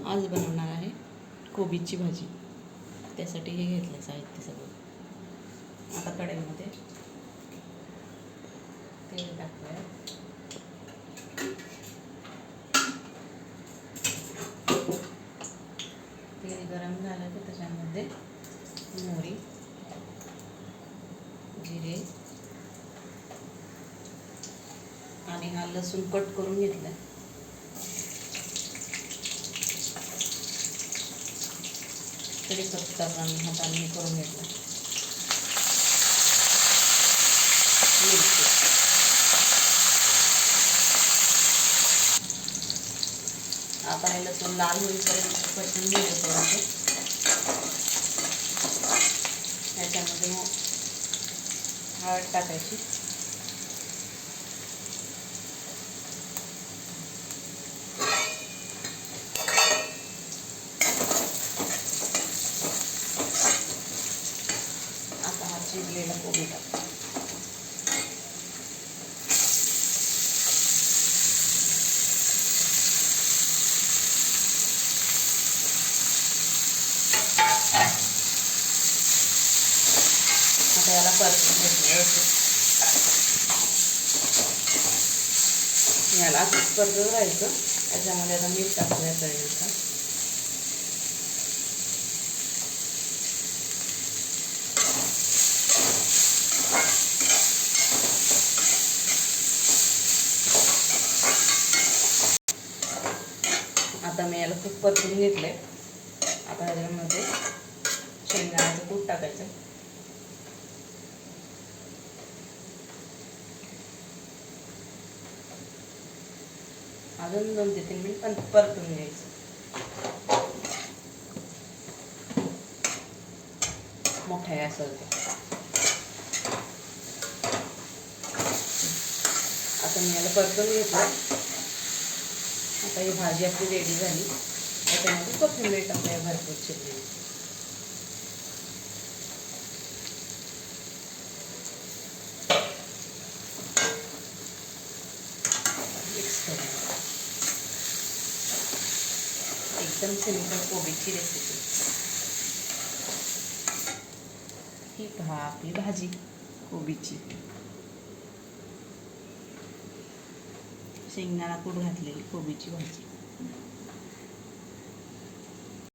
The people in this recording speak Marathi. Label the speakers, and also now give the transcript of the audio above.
Speaker 1: आज बनवणार आहे कोबीची भाजी. त्यासाठी हे घेतलं साहित्य सगळं. आता कढईमध्ये तेल टाकूया. तेल गरम झालं की त्याच्यामध्ये मोहरी, जिरे आणि हा लसूण कट करून घेतला. कढीपत्ता पण हाताने हे करून घेतला. मिरची, आता हे लसूण लाल होईपर्यंत परतून घ्यायचं थोडंसं. याच्यामध्ये हळद टाकायची. आता हा चिरलेला कोबी टाक. आता याला परतून घ्यायचं. याला असंच परतून राहायचं. त्याच्यामध्ये आता मीठ टाकूया चवीनुसार. आता मी याला खूप परतून घेतलंय. आता ह्याच्यामध्ये शेंगदाण्याचं कूट टाकायचं. अजून 2 ते 3 मिनिट परतून घ्यायचं. मोठा आहे असं ते. आता मी याला परतून घेतलं. आता ही भाजी आपली रेडी झाली. त्याच्यामध्ये कोथिंबीर टाकूया भरपूर चिरलेली. मिक्स करूया. एकदम सिंपल कोबीची रेसिपी. ही पहा आपली भाजी कोबीची. शेंगदाणा कूट घातलेली कोबीची भाजी.